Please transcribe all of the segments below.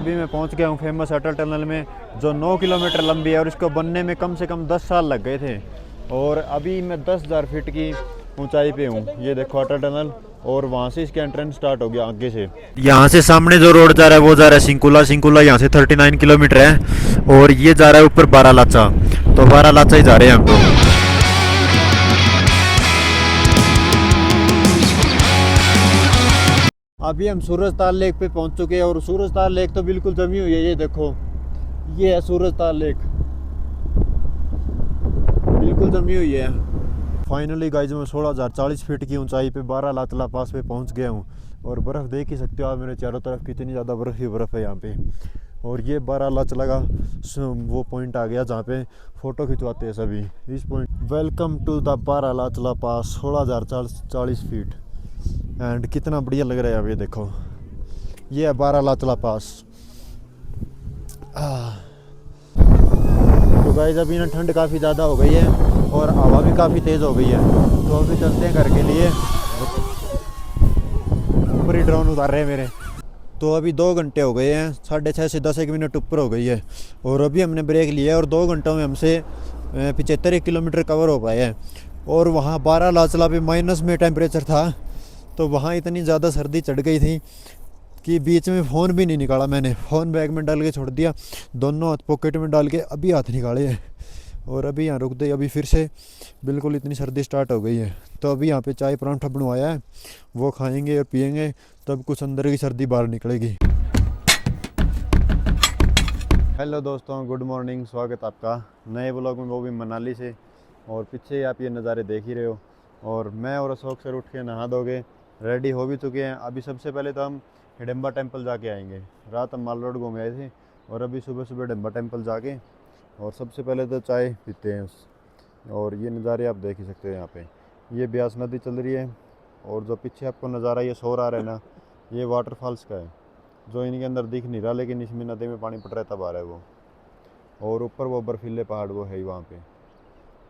अभी मैं पहुंच गया हूं फेमस अटल टनल में, जो 9 किलोमीटर लंबी है और इसको बनने में कम से कम 10 साल लग गए थे। और अभी मैं 10,000 फीट की ऊंचाई पे हूँ। ये देखो अटल टनल, और वहाँ से इसके एंट्रेंस स्टार्ट हो गया आगे से। यहाँ से सामने जो रोड जा रहा है वो जा रहा है सिंकुला। सिंकुला यहाँ से 39 किलोमीटर है, और ये जा रहा है ऊपर बारालाचा। तो बारालाचा ही जा रहे हैं हम तो। अभी हम सूरजताल लेक पे पहुंच चुके हैं, और सूरजताल लेक तो बिल्कुल जमी हुई है। ये देखो, ये है सूरजताल लेक, बिल्कुल जमी हुई है। फाइनली गाइस मैं 16,040 फीट की ऊंचाई पे बारालाचा पास पे पहुंच गया हूं, और बर्फ़ देख ही सकते हो आप मेरे चारों तरफ, कितनी ज़्यादा बर्फ़ ही बर्फ़ है यहाँ पे। और ये बारालाचा का वो पॉइंट आ गया जहाँ पे फ़ोटो खिंचवाते हैं सभी, इस point. Welcome to the Baralacha pass, 16,040 feet. And कितना बढ़िया लग रहा है अब ये देखो, ये है बारालाचा पास। तो गाइस अभी ना ठंड काफ़ी ज़्यादा हो गई है, और हवा भी काफ़ी तेज़ हो गई है। तो अभी चलते हैं घर के लिए। ऊपर ही ड्रोन उतार रहे हैं मेरे। तो अभी 2 घंटे हो गए हैं, 6:30 से 10 मिनट ऊपर हो गई है, और अभी हमने ब्रेक लिया है, और 2 घंटों में हमसे 75 किलोमीटर कवर हो पाए हैं। और वहाँ बारालाचा पे माइनस में टेम्परेचर था, तो वहाँ इतनी ज़्यादा सर्दी चढ़ गई थी कि बीच में फ़ोन भी नहीं निकाला मैंने। फ़ोन बैग में डाल के छोड़ दिया, दोनों हाथ पॉकेट में डाल के अभी हाथ निकाले हैं, और अभी यहाँ रुक गए। अभी फिर से बिल्कुल इतनी सर्दी स्टार्ट हो गई है। तो अभी यहाँ पे चाय परांठा बनवाया है, वो खाएंगे और पियेंगे, तब कुछ अंदर की सर्दी बाहर निकलेगी। हेलो दोस्तों, गुड मॉर्निंग, स्वागत आपका नए ब्लॉग में, वो भी मनाली से। और पीछे आप ये नज़ारे देख ही रहे हो। और मैं और अशोक सर उठ के नहा धोके रेडी हो भी चुके हैं। अभी सबसे पहले तो हम हिडिंबा टेम्पल जाके आएंगे। रात हम माल रोड घूम आए थे, और अभी सुबह सुबह हिडिंबा टेम्पल जाके, और सबसे पहले तो चाय पीते हैं। और ये नज़ारे आप देख ही सकते हो यहाँ पे, ये ब्यास नदी चल रही है, और जो पीछे आपको नज़ारा ये शोर आ रहा है ना, ये वाटरफॉल्स का है, जो इनके अंदर दिख नहीं रहा, लेकिन इसमें नदी में पानी पड़ रहा है तब आ रहा है वो। और ऊपर वो बर्फीले पहाड़ वो है ही वहाँ पे।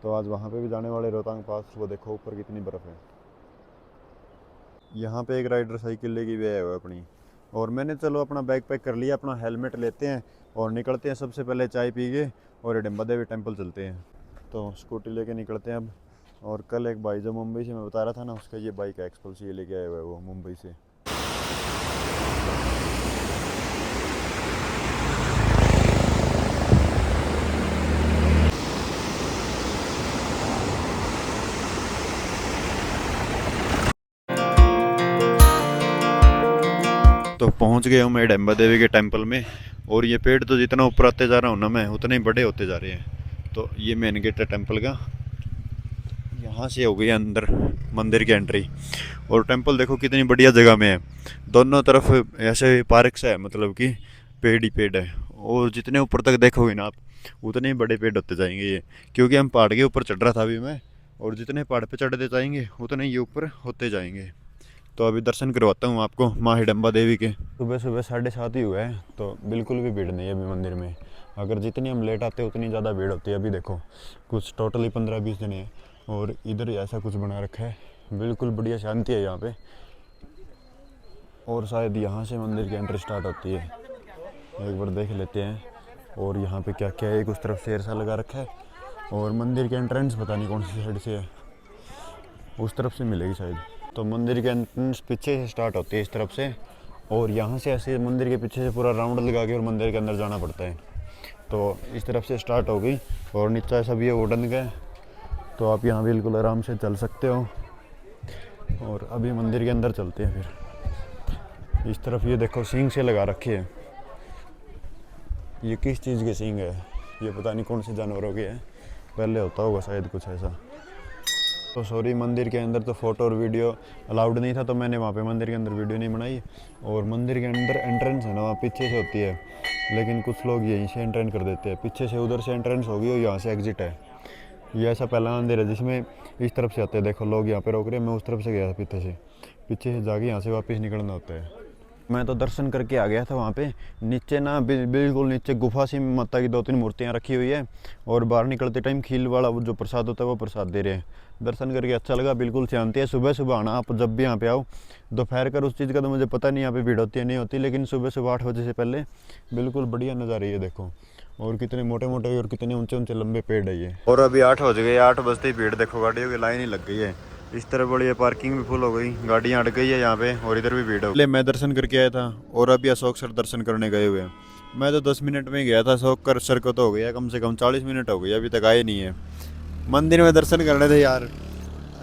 तो आज वहाँ पे भी जाने वाले रोहतांग पास। वो देखो ऊपर कितनी बर्फ़ है। यहाँ पे एक राइडर साइकिल लेके भी आया हुआ है अपनी। और मैंने चलो अपना बैग पैक कर लिया, अपना हेलमेट लेते हैं और निकलते हैं। सबसे पहले चाय पी के और हिडिंबा देवी टेम्पल चलते हैं। तो स्कूटी लेके निकलते हैं अब। और कल एक भाई जो मुंबई से मैं बता रहा था ना, उसका ये बाइक है एक्सपल्स, ये लेके आया हुआ है वो मुंबई से। तो पहुंच गया हूँ मैं हिडिंबा देवी के टेम्पल में। और ये पेड़ तो जितना ऊपर आते जा रहा हूँ ना मैं, उतने ही बड़े होते जा रहे हैं। तो ये मेन गेट है टेम्पल का, यहाँ से हो गई अंदर मंदिर की एंट्री। और टेम्पल देखो कितनी बढ़िया जगह में है, दोनों तरफ ऐसे पार्क सा है, मतलब कि पेड़ ही पेड़ है। और जितने ऊपर तक देखोगे ना आप, उतने ही बड़े पेड़ होते जाएंगे ये, क्योंकि हम पहाड़ के ऊपर चढ़ रहा था अभी मैं, और जितने पहाड़ पे चढ़ते जाएंगे उतने ये ऊपर होते जाएंगे। तो अभी दर्शन करवाता हूँ आपको माँ हिडिंबा देवी के। सुबह सुबह 7:30 ही हुआ है, तो बिल्कुल भी भीड़ नहीं है अभी मंदिर में। अगर जितनी हम लेट आते हैं उतनी ज़्यादा भीड़ होती है। अभी देखो कुछ टोटली 15-20 जने हैं, और इधर ऐसा कुछ बना रखा है, बिल्कुल बढ़िया शांति है यहाँ पे। और शायद यहाँ से मंदिर की एंट्री स्टार्ट होती है, एक बार देख लेते हैं। और यहाँ पे क्या क्या है, एक उस तरफ शेर सा लगा रखा है, और मंदिर की एंट्रेंस पता नहीं कौन सी साइड से है, उस तरफ से मिलेगी शायद। तो मंदिर की एंट्रेंस पीछे से स्टार्ट होती है इस तरफ से, और यहाँ से ऐसे मंदिर के पीछे से पूरा राउंड लगा के और मंदिर के अंदर जाना पड़ता है। तो इस तरफ से स्टार्ट हो गई, और नीचे ऐसा भी है वुडन का, तो आप यहाँ बिल्कुल आराम से चल सकते हो। और अभी मंदिर के अंदर चलते हैं फिर। इस तरफ ये देखो सींग से लगा रखे हैं, ये किस चीज़ के सींग है, ये पता नहीं कौन से जानवरों के हैं, पहले होता होगा शायद कुछ ऐसा। तो सॉरी, मंदिर के अंदर तो फ़ोटो और वीडियो अलाउड नहीं था, तो मैंने वहाँ पे मंदिर के अंदर वीडियो नहीं बनाई। और मंदिर के अंदर एंट्रेंस है ना वहाँ पीछे से होती है, लेकिन कुछ लोग यहीं से एंट्रेंस कर देते हैं। पीछे से उधर से एंट्रेंस होगी और यहाँ से एग्जिट है। ये ऐसा पहला मंदिर है जिसमें इस तरफ से आते हैं, देखो लोग यहाँ पे रोक रहे हैं। मैं उस तरफ से गया था पीछे से जाके यहाँ से वापस निकलना होता है। मैं तो दर्शन करके आ गया था। वहाँ पे नीचे ना बिल्कुल नीचे गुफा सी माता की 2-3 मूर्तियाँ रखी हुई है, और बाहर निकलते टाइम खील वाला वो जो प्रसाद होता है वो प्रसाद दे रहे हैं। दर्शन करके अच्छा लगा, बिल्कुल शांति है। सुबह सुबह आना आप जब भी यहाँ पे आओ। दोपहर कर उस चीज़ का तो मुझे पता नहीं यहाँ पे भीड़ होती है नहीं होती, लेकिन सुबह सुबह 8 बजे से पहले बिल्कुल बढ़िया नज़ारा ये देखो। और कितने मोटे मोटे और कितने ऊंचे ऊंचे लंबे पेड़ है ये। और अभी 8 बज गए, 8 बजते ही भीड़ देखो, गाड़ियों की लाइन ही लग गई है। इस तरह बड़ी है, पार्किंग भी फुल हो गई, गाड़ियाँ अट गई है यहाँ पे, और इधर भी भीड़ है। मैं दर्शन करके आया था और अभी अशोक सर दर्शन करने गए हुए हैं। मैं तो 10 मिनट में ही गया था, अशोक सर को तो हो गया कम से कम 40 मिनट हो गई, अभी तक आए नहीं है। मंदिर में दर्शन करने थे यार,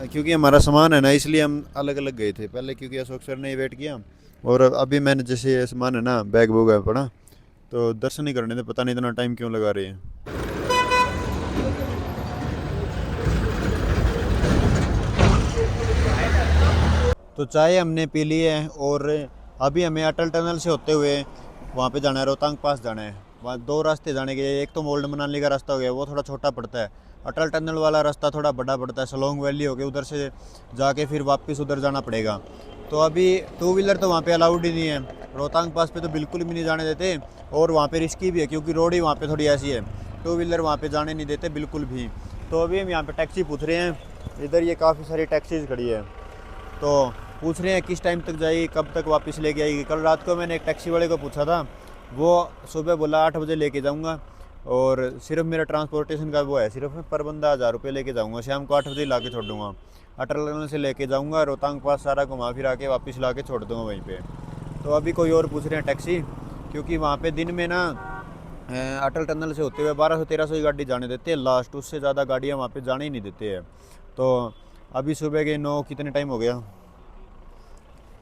क्योंकि हमारा सामान है ना, इसलिए हम अलग अलग गए थे पहले, क्योंकि अशोक सर ने वेट किया। और अभी मैंने जैसे ये सामान है ना, बैग वूग है पड़ा, तो दर्शन नहीं करने थे, पता नहीं इतना टाइम क्यों लगा रहे हैं। तो चाय हमने पी ली है और अभी हमें अटल टनल से होते हुए वहाँ पे जाना है, रोहतांग पास जाना है। वहाँ 2 रास्ते जाने के, एक तो ओल्ड मनाली का रास्ता हो गया, वो थोड़ा छोटा पड़ता है। अटल टनल वाला रास्ता थोड़ा बड़ा पड़ता है, सलोंग वैली हो गई, उधर से जाके फिर वापस उधर जाना पड़ेगा। तो अभी 2 व्हीलर तो वहाँ पे अलाउड ही नहीं है, रोहतांग पास पे तो बिल्कुल भी नहीं जाने देते। और वहाँ पे रिस्की भी है, क्योंकि रोड ही वहाँ पे थोड़ी ऐसी है, 2 व्हीलर वहाँ पे जाने नहीं देते बिल्कुल भी। तो अभी हम यहाँ पे टैक्सी पूछ रहे हैं, इधर ये काफ़ी सारी टैक्सीज खड़ी है, तो पूछ रहे हैं किस टाइम तक जाएगी, कब तक वापस लेके आएगी। कल रात को मैंने एक टैक्सी वाले को पूछा था, वो सुबह बोला 8 बजे लेके जाऊंगा, और सिर्फ मेरा ट्रांसपोर्टेशन का वो है, सिर्फ पर बंदा 1000 रुपये लेके जाऊंगा, शाम को 8 बजे ला के छोड़ दूँगा। अटल टनल से लेके जाऊंगा, रोहतांग पास सारा घुमा फिरा के वापस ला के छोड़ दूँगा वहीं पे। तो अभी कोई और पूछ रहे हैं टैक्सी, क्योंकि वहाँ पे दिन में ना अटल टनल से होते हुए 1200-1300 ही गाड़ी जाने देते हैं लास्ट, उससे ज़्यादा गाड़ियाँ वहाँ पे जाने ही नहीं देते हैं। तो अभी सुबह के 9 कितने टाइम हो गया,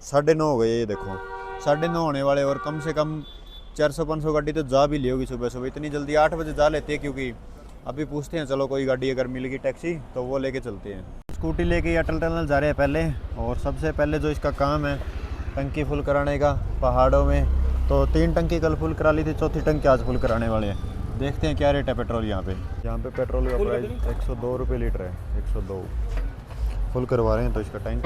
9:30 हो गए, ये देखो 9:30 होने वाले, और कम से कम 400-500 गाड़ी तो जा भी ली होगी सुबह सुबह। इतनी जल्दी 8 बजे जा लेते हैं, क्योंकि अभी पूछते हैं, चलो कोई गाड़ी अगर मिल गई टैक्सी तो वो लेके चलते हैं। स्कूटी लेके अटल टनल जा रहे हैं पहले, और सबसे पहले जो इसका काम है टंकी फुल कराने का पहाड़ों में, तो 3 टंकी कल फुल करा ली थी, 4थी टंकी आज फुल कराने वाले हैं। देखते हैं क्या रेट है पेट्रोल यहाँ पे पेट्रोल का प्राइस 102 रुपये लीटर है, 102 फुल करवा रहे हैं। तो इसका टैंक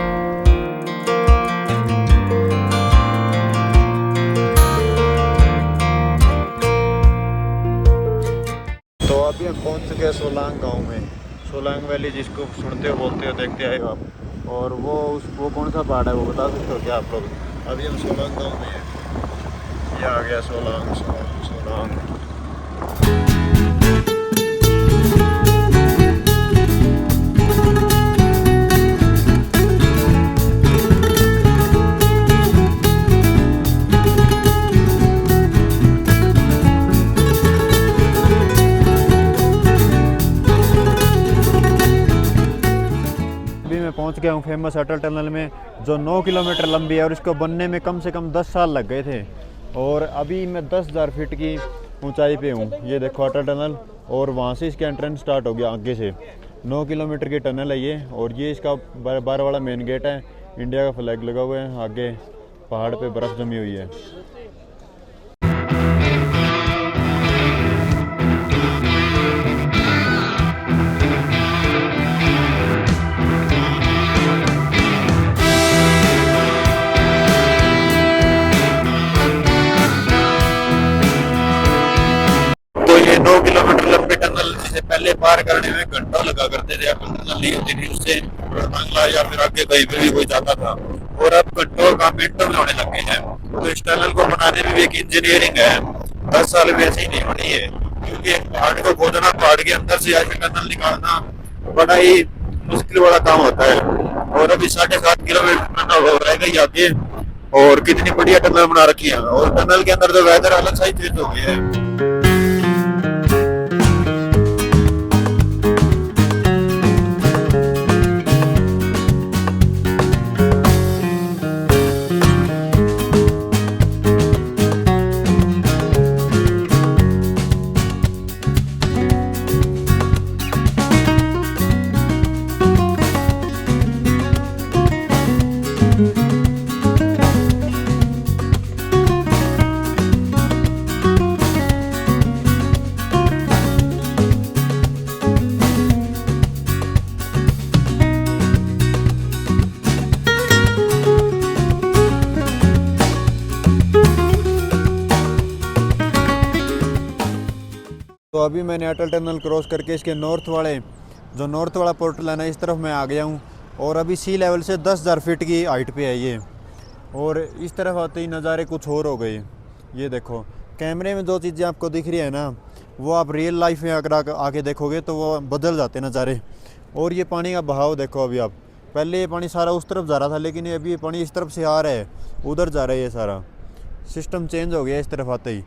तो अभी हम पहुंच चुके हैं सोलांग गांव में, सोलांग वैली जिसको सुनते हो बोलते हो देखते आए हो आप। और वो कौन सा पहाड़ है वो बता सकते हो क्या आप लोग? अभी हम सोलांग गांव में हैं, ये आ गया सोलांग। पहुंच गया हूँ फेमस अटल टनल में, जो 9 किलोमीटर लंबी है, और इसको बनने में कम से कम 10 साल लग गए थे। और अभी मैं 10,000 फीट की ऊंचाई पे हूँ, ये देखो अटल टनल, और वहाँ से इसके एंट्रेंस स्टार्ट हो गया आगे से। 9 किलोमीटर की टनल है ये, और ये इसका 12 वाला मेन गेट है, इंडिया का फ्लैग लगा हुआ है, आगे पहाड़ पे बर्फ़ जमी हुई है। पहले पार करने में घंटा लगा करते थे, अटल टनल नहीं होती थी, उससे बांग्ला या फिर आगे कहीं पे भी कोई जाता था, और अब घंटों का मिनटों में होने लगे हैं। तो इस टनल को बनाने में भी एक इंजीनियरिंग है, 10 साल में ऐसी नहीं होनी है, क्योंकि एक पहाड़ को खोदना, पहाड़ के अंदर से ऐसे टनल निकालना बड़ा ही मुश्किल वाला काम होता है। और अभी 7.5 किलोमीटर रह गई आगे, और कितनी बढ़िया टनल बना रखी है, और टनल के अंदर तो वेदर अलग सा ही चेंज हो गया है। तो अभी मैंने अटल टनल क्रॉस करके इसके नॉर्थ वाले जो नॉर्थ वाला पोर्टल है ना, इस तरफ मैं आ गया हूँ। और अभी सी लेवल से 10,000 फीट की हाइट पे है ये। और इस तरफ आते ही नज़ारे कुछ और हो गए। ये देखो, कैमरे में जो चीज़ें आपको दिख रही है ना, वो आप रियल लाइफ में अगर आके देखोगे तो वो बदल जाते नज़ारे। और ये पानी का बहाव देखो अभी आप, पहले ये पानी सारा उस तरफ जा रहा था, लेकिन अभी ये पानी इस तरफ से आ रहा है, उधर जा रहा है। ये सारा सिस्टम चेंज हो गया इस तरफ आते ही।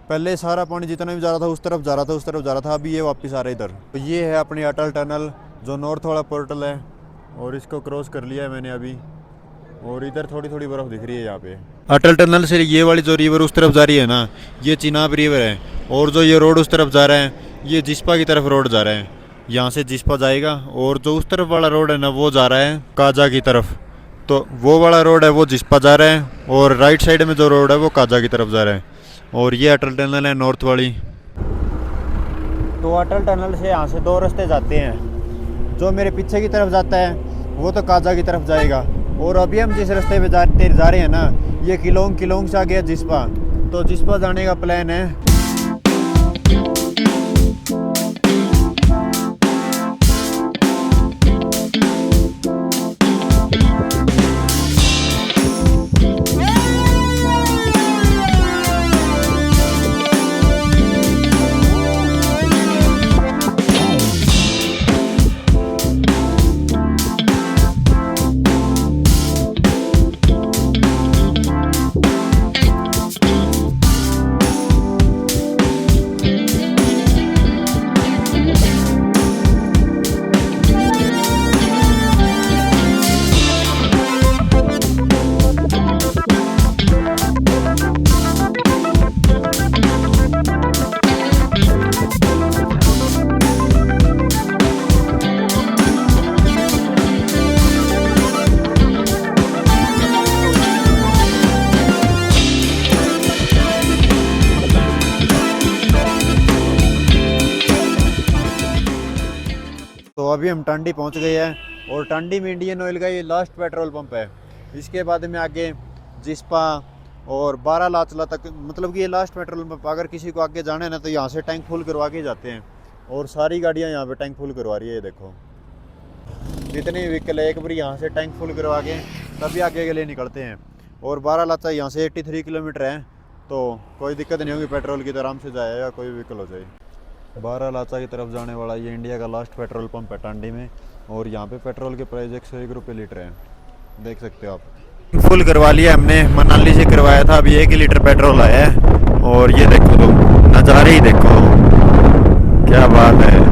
पहले सारा पानी जितना भी जा रहा था उस तरफ जा रहा था, उस तरफ जा रहा था, अभी ये वापस आ रहा है इधर। तो ये है अपनी अटल टनल, जो नॉर्थ वाला पोर्टल है, और इसको क्रॉस कर लिया है मैंने अभी। और इधर थोड़ी थोड़ी बर्फ़ दिख रही है यहाँ पे। अटल टनल से ये वाली जो रिवर उस तरफ जा रही है ना, ये चिनाब रिवर है। और जो ये रोड उस तरफ जा रहा है, ये जिस्पा की तरफ रोड जा रहा है। यहाँ से जिस्पा जाएगा, और जो उस तरफ वाला रोड है ना, वो जा रहा है काजा की तरफ। तो वो वाला रोड है वो जिस्पा जा रहा है, और राइट साइड में जो रोड है वो काजा की तरफ जा रहा है। और ये अटल टनल है नॉर्थ वाली। तो अटल टनल से यहाँ से दो रास्ते जाते हैं। जो मेरे पीछे की तरफ जाता है वो तो काजा की तरफ जाएगा, और अभी हम जिस रास्ते पे जा रहे हैं ना, ये किलोंग से आ गया जिस्पा। तो जिस्पा जाने का प्लान है। तो अभी हम टांडी पहुंच गए हैं, और टांडी में इंडियन ऑयल का ये लास्ट पेट्रोल पंप है। इसके बाद में आगे जिस्पा और बारालाचला तक, मतलब कि ये लास्ट पेट्रोल पंप। अगर किसी को आगे जाना है ना, तो यहाँ से टैंक फुल करवा के जाते हैं। और सारी गाड़ियाँ यहाँ पे टैंक फुल करवा रही है। ये देखो जितनी व्हीकल है, एक बार यहाँ से टैंक फुल करवा के तभी आगे के लिए निकलते हैं। और बारालाचा यहाँ से 83 किलोमीटर है, तो कोई दिक्कत नहीं होगी पेट्रोल की, तो आराम से जाएगा, कोई व्हीकल हो जाए। बारालाचा की तरफ जाने वाला ये इंडिया का लास्ट पेट्रोल पंप है टांडी में। और यहाँ पे पेट्रोल के प्राइस 101 रुपये लीटर है, देख सकते हो आप। फुल करवा लिया हमने, मनाली से करवाया था, अभी 1 लीटर पेट्रोल आया है। और ये देखो तुम नज़ारे ही देखो, क्या बात है।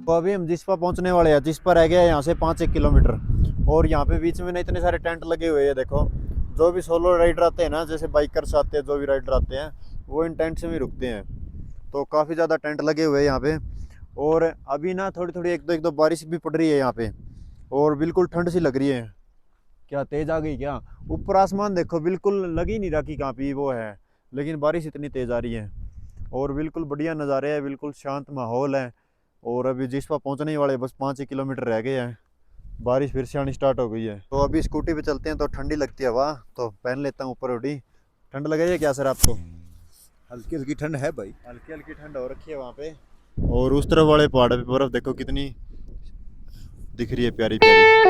तो अभी हम जिस्पा पहुंचने वाले हैं। जिस्पा रह गया है यहाँ से 5-1 किलोमीटर। और यहाँ पे बीच में ना इतने सारे टेंट लगे हुए हैं। देखो, जो भी सोलो राइडर आते हैं ना, जैसे बाइकर्स आते हैं, जो भी राइडर आते हैं, वो इन टेंट्स में रुकते हैं। तो काफ़ी ज़्यादा टेंट लगे हुए हैं यहाँ पे। और अभी ना थोड़ी थोड़ी एक दो बारिश भी पड़ रही है यहाँ पे, और बिल्कुल ठंड सी लग रही है। क्या तेज़ आ गई क्या? ऊपर आसमान देखो, बिल्कुल लग ही नहीं रहा कि कहाँ पे वो है, लेकिन बारिश इतनी तेज़ आ रही है। और बिल्कुल बढ़िया नज़ारे हैं, बिल्कुल शांत माहौल है। और अभी जिस्पा पहुंचने ही वाले, बस 5 किलोमीटर रह गए हैं। बारिश फिर से आनी स्टार्ट हो गई है। तो अभी स्कूटी पे चलते हैं, तो ठंडी लगती है हवा, तो पहन लेता हूँ ऊपर हुडी। ठंड लग रही है क्या सर आपको? हल्की हल्की ठंड है भाई, हल्की हल्की ठंड हो रखी है वहाँ पे। और उस तरफ वाले पहाड़ पे बर्फ देखो कितनी दिख रही है, प्यारी प्यारी।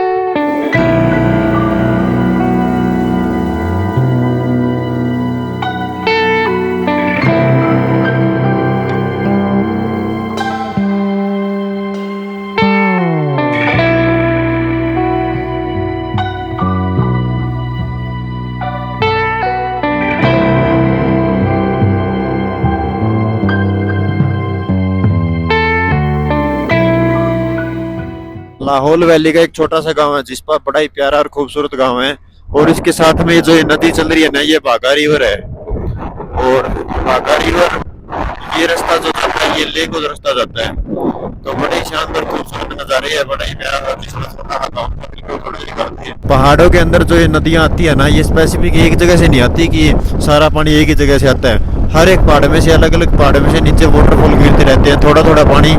लाहौल वैली का एक छोटा सा गांव है, जिस पर बड़ा ही प्यारा और खूबसूरत गांव है। और इसके साथ में जो ये नदी चल रही है ना, ये बाघा रिवर है। और बाघा रिवर, ये रास्ता जो जाता है, ये लेक उस रास्ता जाता है। तो बड़े ही शानदार खूबसूरत नजारे है, बड़ा ही प्यारा और जिसमें छोटा सा गाँव बिल्कुल थोड़ी सी करती है। पहाड़ों के अंदर जो ये नदियां आती है ना, ये स्पेसिफिक एक जगह से नहीं आती कि सारा पानी एक ही जगह से आता है। हर एक पहाड़ में से, अलग अलग पहाड़ में से नीचे वाटरफॉल गिरते रहते हैं। थोड़ा थोड़ा पानी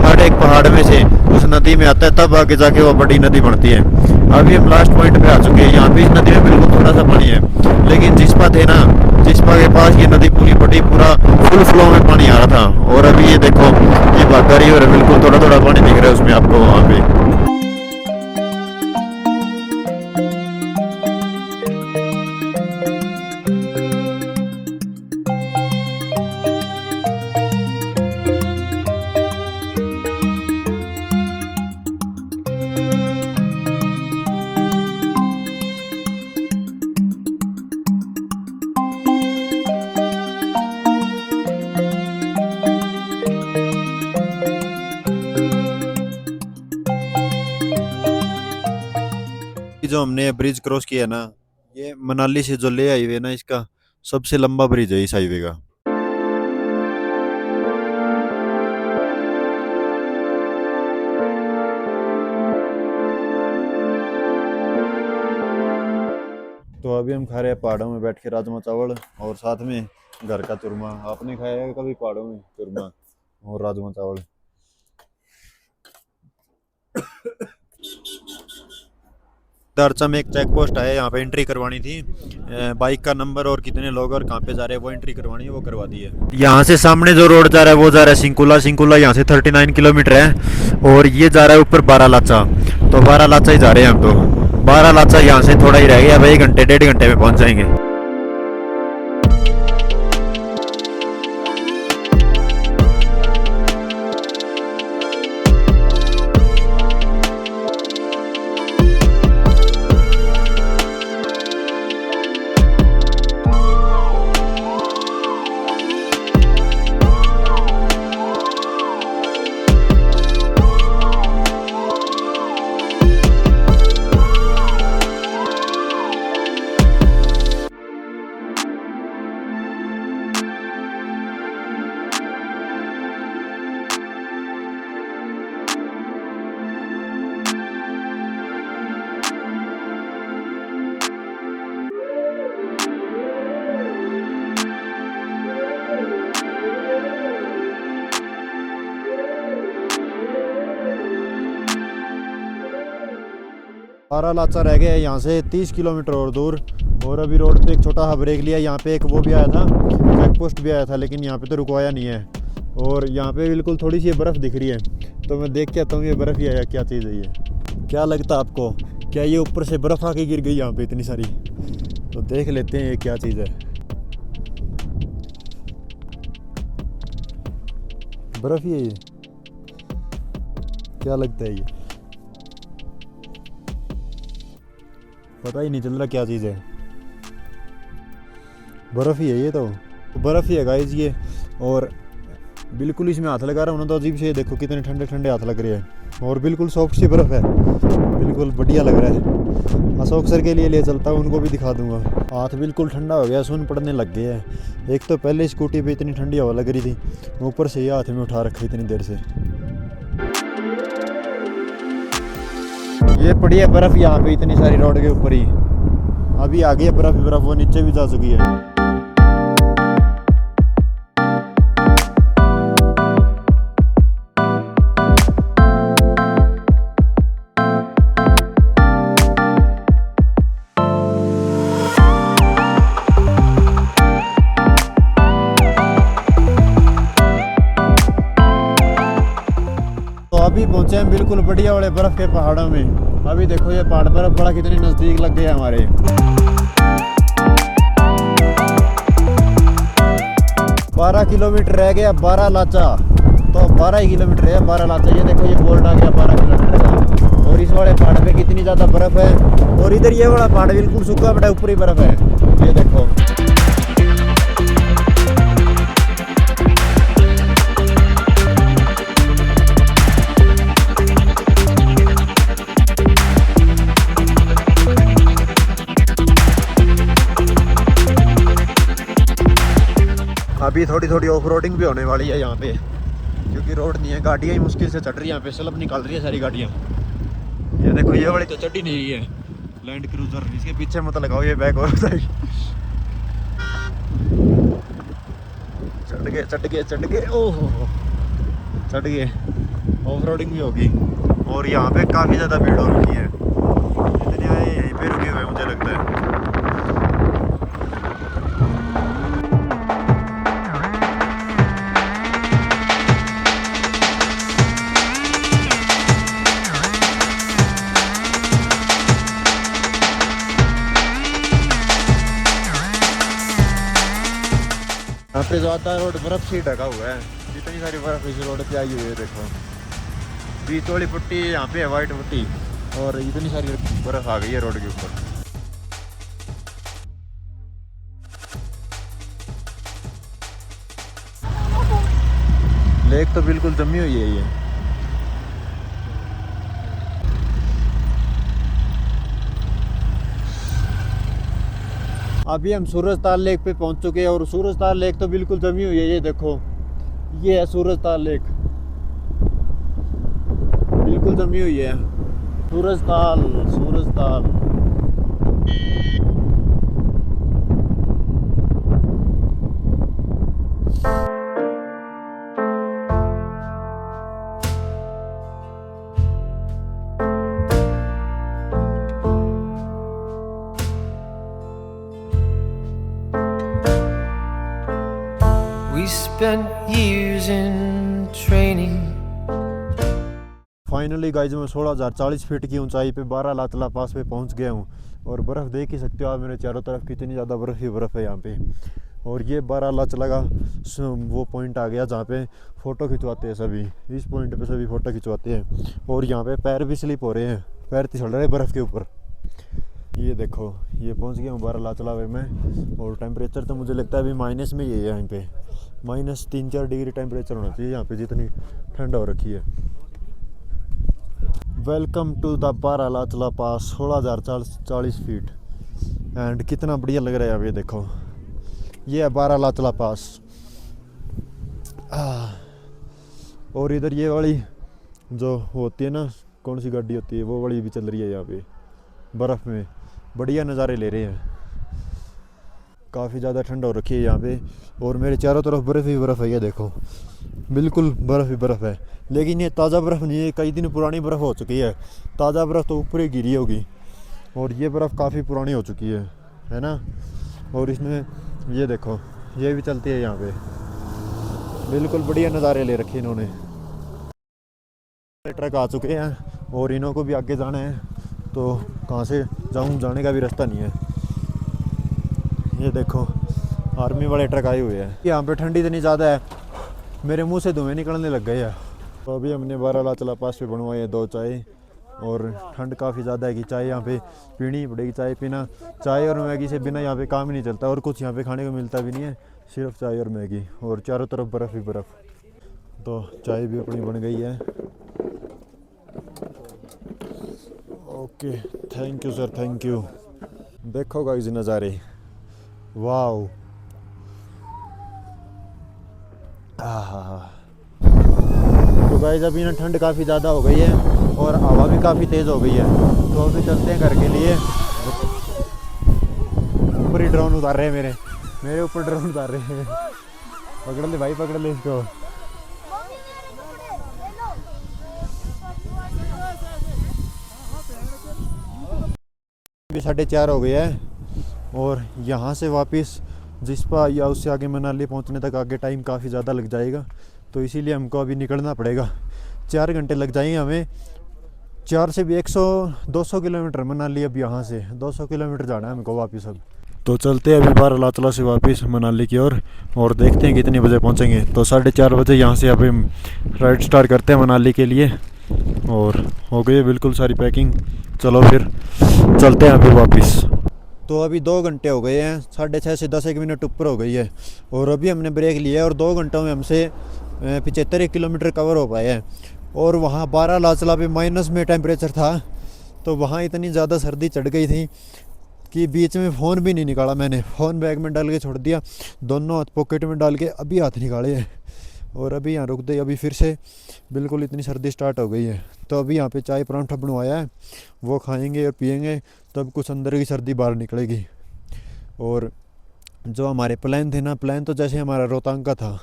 हर एक पहाड़ में से उस नदी में आता है, तब आगे जाके वो बड़ी नदी बनती है। अभी हम लास्ट पॉइंट पे आ चुके हैं। यहाँ पे इस नदी में बिल्कुल थोड़ा सा पानी है, लेकिन जिसपा थे ना, जिसपा के पास ये नदी पूरी बड़ी पूरा फुल फ्लो में पानी आ रहा था। और अभी ये देखो, ये बाघा रिवर है, बिल्कुल थोड़ा थोड़ा पानी दिख रहा है उसमें आपको वहाँ पे। जो हमने ब्रिज क्रॉस किया ना, ये मनाली से जो ले हाईवे ना, इसका सबसे लंबा ब्रिज है इस हाईवे का। तो अभी हम खा रहे हैं पहाड़ों में बैठ के राजमा चावल, और साथ में घर का चूरमा। आपने खाया है कभी पहाड़ों में चूरमा और राजमा चावल? दरचा में एक चेक पोस्ट है, यहाँ पे एंट्री करवानी थी। बाइक का नंबर और कितने लोग और कहाँ पे जा रहे हैं वो एंट्री करवानी है, वो करवा दी है। यहाँ से सामने जो रोड जा रहा है वो जा रहा है सिंकुला। सिंकुला यहाँ से 39 किलोमीटर है, और ये जा रहा है ऊपर बारालाचा। तो बारालाचा ही जा रहे हैं हम। तो बारालाचा यहाँ से थोड़ा ही रह गया, अब 1 घंटे 1.5 घंटे में पहुँच जाएंगे। बारालाचा रह गया है यहाँ से 30 किलोमीटर और दूर। और अभी रोड पे एक छोटा सा ब्रेक लिया। यहाँ पे एक वो भी आया था, चेक पोस्ट भी आया था, लेकिन यहाँ पे तो रुकवाया नहीं है। और यहाँ पे बिल्कुल थोड़ी सी बर्फ़ दिख रही है, तो मैं देख के आता हूँ ये बर्फ़ ही आया क्या चीज़ है ये। क्या लगता है आपको, क्या ये ऊपर से बर्फ़ आके गिर गई यहाँ पे इतनी सारी? तो देख लेते हैं ये क्या चीज़ है। बर्फ़ ही है ये, क्या लगता है ये? पता ही नहीं चल रहा क्या चीज़ है। बर्फ़ ही है ये, तो बर्फ़ ही है गाइस ये। और बिल्कुल इसमें हाथ लगा रहा हूँ ना, तो अजीब से देखो कितने ठंडे ठंडे हाथ लग रहे हैं। और बिल्कुल सॉफ्ट सी बर्फ़ है, बिल्कुल बढ़िया लग रहा है। अशोक सर के लिए ले चलता हूँ, उनको भी दिखा दूंगा। हाथ बिल्कुल ठंडा हो गया, सुन पड़ने लग गए हैं। एक तो पहले स्कूटी पे इतनी ठंडी हवा लग रही थी, ऊपर से ये हाथ में उठा रखा इतनी देर से। ये पड़ी है बर्फ़ यहाँ पे इतनी सारी रोड के ऊपर ही। अभी आ गई है बर्फ़, वो नीचे भी जा चुकी है। तो अभी पहुंचे हैं बिल्कुल बढ़िया वाले बर्फ के पहाड़ों में। अभी देखो ये पहाड़ बर्फ बड़ा कितनी नज़दीक लग गया हमारे। 12 किलोमीटर रह गया बारालाचा। तो 12 ही किलोमीटर है बारालाचा। ये देखो ये बोर्ड आ गया 12 किलोमीटर का। और इस वाले पहाड़ पे कितनी ज़्यादा बर्फ़ है। और इधर ये वाला पहाड़ बिल्कुल सूखा पड़ा, ऊपर ही बर्फ़ है। ये देखो अभी थोड़ी थोड़ी ऑफ रोडिंग भी होने वाली है यहाँ पे, क्योंकि रोड नहीं है, गाड़ियाँ ही मुश्किल से चढ़ रही है यहाँ पे, स्लब निकाल रही है सारी गाड़ियाँ। ये देखो ये वाली तो चढ़ ही नहीं रही है, लैंड क्रूजर, इसके पीछे मत लगाओ, ये बैक और साइड। चढ़ गए ओहो चढ़ गए, ऑफ रोडिंग भी होगी। और यहाँ पे काफ़ी ज़्यादा भीड़ हो रखी है, इतने आए यहीं पे रुके हुए मुझे लगता है। यहाँ पे जो आता है रोड बर्फ से ही ढका हुआ है, इतनी सारी बर्फ इस रोड पे आई हुई है। देखो बीच वाली पट्टी यहाँ पे है वाइट पट्टी, और इतनी सारी बर्फ आ गई है रोड के ऊपर। लेक तो बिल्कुल जमी हुई है ये। अभी हम सूरजताल लेक पे पहुंच चुके हैं, और सूरजताल लेक तो बिल्कुल जमी हुई है। ये देखो ये है सूरजताल लेक, बिल्कुल जमी हुई है। Surajtal Surajtal We spent years in training. Finally guys मैं 16,040 फीट की ऊंचाई पे बारालाचला पास पे पहुंच गया हूं, और बर्फ़ देख ही सकते हो आप मेरे चारों तरफ, कितनी ज़्यादा बर्फ़ ही बर्फ़ है यहाँ पे। और ये बारालाचला का वो पॉइंट आ गया जहाँ पे फ़ोटो खिंचवाते हैं सभी, इस पॉइंट पे सभी फ़ोटो खिंचवाते हैं। और यहाँ पे पैर भी स्लिप हो रहे हैं, पैर फिसल रहे बर्फ़ के ऊपर। ये देखो ये पहुँच गया हूँ बारालाचला में, और टेम्परेचर तो मुझे लगता है अभी माइनस में ही है यहाँ पे, -3-4 डिग्री टेम्परेचर होना चाहिए यहाँ पे, जितनी ठंड हो रखी है। Welcome to the Baralacha La pass, 16,040 feet, and कितना बढ़िया लग रहा है। अब ये देखो ये है बारालाचला पास। और इधर ये वाली जो होती है ना, कौन सी गाड़ी होती है, वो वाली भी चल रही है यहाँ पे बर्फ़ में, बढ़िया नज़ारे ले रहे हैं। काफ़ी ज़्यादा ठंड हो रखी है यहाँ पे, और मेरे चारों तरफ बर्फ़ ही बर्फ़ है। ये देखो बिल्कुल बर्फ़ ही बर्फ़ है, लेकिन ये ताज़ा बर्फ़ नहीं है, कई दिन पुरानी बर्फ़ हो चुकी है। ताज़ा बर्फ़ तो ऊपर ही गिरी होगी, और ये बर्फ़ काफ़ी पुरानी हो चुकी है ना। और इसमें ये देखो ये भी चलती है यहाँ पे, बिल्कुल बढ़िया नज़ारे ले रखे इन्होंने। ट्रक आ चुके हैं, और इन्हों को भी आगे जाना है, तो कहाँ से जाऊँ, जाने का भी रास्ता नहीं है। ये देखो आर्मी वाले ट्रक आए हुए हैं। यहाँ पे ठंडी इतनी ज़्यादा है, मेरे मुंह से धुएं निकलने लग गए हैं। तो अभी हमने बारालाचला पास पे बनवाई है 2 चाय, और ठंड काफ़ी ज़्यादा है कि चाय यहाँ पे पीनी ही पड़ेगी। चाय पीना, चाय और मैगी से बिना यहाँ पे काम ही नहीं चलता, और कुछ यहाँ पे खाने को मिलता भी नहीं है, सिर्फ चाय और मैगी, और चारों तरफ बर्फ़ ही बर्फ़। तो चाय भी अपनी बन गई है। Okay thank you sir, thank you. देखो गाइस नज़ारे, वाओ। तो गाइस अभी ना ठंड काफ़ी ज़्यादा हो गई है, और हवा भी काफ़ी तेज़ हो गई है, तो अभी चलते हैं घर के लिए। ऊपर ही ड्रोन उतार रहे हैं, मेरे ऊपर ड्रोन उतार रहे हैं। पकड़ ले भाई, पकड़ ले इसको। अभी 4:30 हो गया है, और यहाँ से वापस जिस्पा या उससे आगे मनाली पहुँचने तक आगे टाइम काफ़ी ज़्यादा लग जाएगा, तो इसीलिए हमको अभी निकलना पड़ेगा। 4 घंटे लग जाएंगे हमें, 4 से भी 100-200 किलोमीटर मनाली। अब यहाँ से 200 किलोमीटर जाना है हमको वापस। अब तो चलते हैं अभी बारालाचला से वापस मनाली की ओर, और देखते हैं कितने बजे पहुँचेंगे। तो 4:30 बजे यहाँ से अभी राइड स्टार्ट करते हैं मनाली के लिए, और हो गई है बिल्कुल सारी पैकिंग। चलो फिर चलते हैं अभी वापस। तो अभी 2 घंटे हो गए हैं, 6:30 से 10 मिनट ऊपर हो गई है, और अभी हमने ब्रेक लिया है, और 2 घंटों में हमसे 75 किलोमीटर कवर हो पाया है। और वहाँ बारालाचला पे माइनस में टेम्परेचर था, तो वहाँ इतनी ज़्यादा सर्दी चढ़ गई थी कि बीच में फ़ोन भी नहीं निकाला मैंने, फ़ोन बैग में डाल के छोड़ दिया, दोनों हाथ पॉकेट में डाल के अभी हाथ निकाले हैं। और अभी यहाँ रुक गए, अभी फिर से बिल्कुल इतनी सर्दी स्टार्ट हो गई है। तो अभी यहाँ पे चाय परांठा बनवाया है, वो खाएंगे और पियेंगे, तब कुछ अंदर की सर्दी बाहर निकलेगी। और जो हमारे प्लान थे ना, प्लान तो जैसे हमारा रोहतांग का था,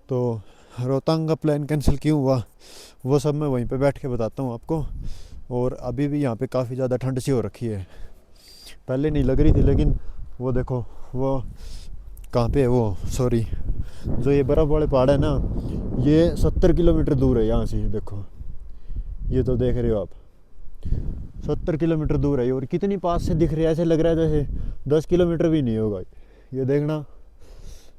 तो रोहतांग का प्लान कैंसिल क्यों हुआ वो सब मैं वहीं पे बैठ के बताता हूँ आपको। और अभी भी यहाँ पे काफ़ी ज़्यादा ठंड सी हो रखी है, पहले नहीं लग रही थी, लेकिन वो देखो वो कहाँ पे है, वो सॉरी जो ये बर्फ़ वाले पहाड़ है ना, ये 70 किलोमीटर दूर है यहाँ से। देखो ये तो देख रहे हो आप, 70 किलोमीटर दूर है, और कितनी पास से दिख रही है, ऐसे लग रहा है जैसे 10 किलोमीटर भी नहीं होगा। ये देखना,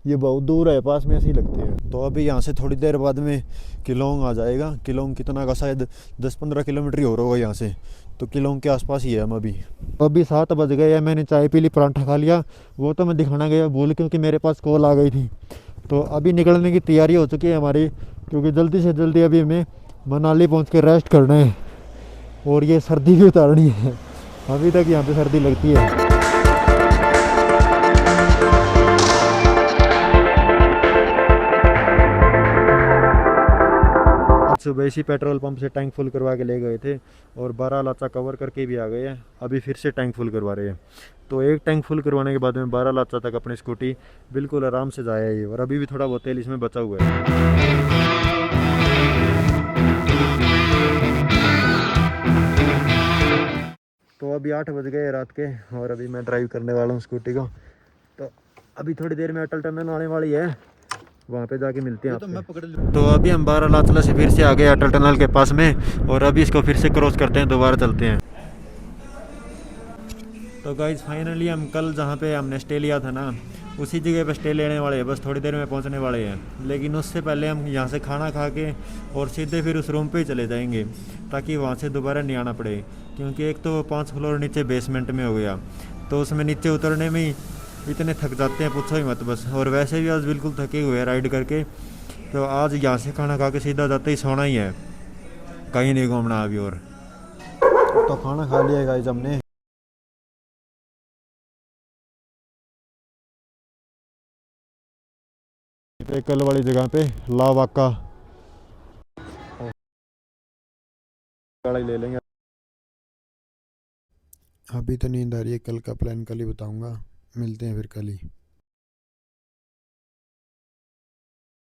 ये बहुत दूर है, पास में ऐसी लगती है। तो अभी यहाँ से थोड़ी देर बाद में किलोंग आ जाएगा। किलोंग कितना का, शायद 10-15 किलोमीटर ही हो रहा होगा यहाँ से, तो किलोंग के आसपास ही है हम अभी 7 बज गए हैं। मैंने चाय पी ली, परांठा खा लिया, वो तो मैं दिखाना गया भूल, क्योंकि मेरे पास कॉल आ गई थी। तो अभी निकलने की तैयारी हो चुकी है हमारी, क्योंकि जल्दी से जल्दी अभी हमें मनाली पहुँच के रेस्ट करना है, और ये सर्दी भी उतारनी है। अभी तक यहाँ पे सर्दी लगती है। सुबह इसी पेट्रोल पंप से टैंक फुल करवा के ले गए थे, और 12 लाचा कवर करके भी आ गए हैं। अभी फिर से टैंक फुल करवा रहे हैं। तो एक टैंक फुल करवाने के बाद में 12 लाचा तक अपनी स्कूटी बिल्कुल आराम से जाया है। और अभी भी थोड़ा बहुत तेल इसमें बचा हुआ है। तो अभी 8 बज गए रात के, और अभी मैं ड्राइव करने वाला हूँ स्कूटी को। तो अभी थोड़ी देर में अटल टनल आने वाली है, वहाँ पे जाके मिलते हैं आपसे। तो अभी हम 12 लाचला से फिर से आ गए अटल टनल के पास में, और अभी इसको फिर से क्रॉस करते हैं, दोबारा चलते हैं। तो गाइज फाइनली हम कल जहाँ पे हमने स्टे लिया था ना, उसी जगह पे स्टे लेने वाले हैं, बस थोड़ी देर में पहुँचने वाले हैं। लेकिन उससे पहले हम यहाँ से खाना खा के और सीधे फिर उस रूम पे ही चले जाएंगे, ताकि वहाँ से दोबारा नहीं आना पड़े। क्योंकि एक तो 5 फ्लोर नीचे बेसमेंट में हो गया, तो उसमें नीचे उतरने में ही इतने थक जाते हैं, पूछो ही मत बस। और वैसे भी आज बिल्कुल थके हुए हैं राइड करके, तो आज यहाँ से खाना खा के सीधा जाते ही सोना ही है, कहीं नहीं घूमना अभी। और तो खाना खा लिया गाइस हमने। कल वाली जगह पे लावाका गाड़ी ले लेंगे। अभी तो नींद आ रही है, कल का प्लान कल ही बताऊंगा, मिलते हैं फिर कल ही।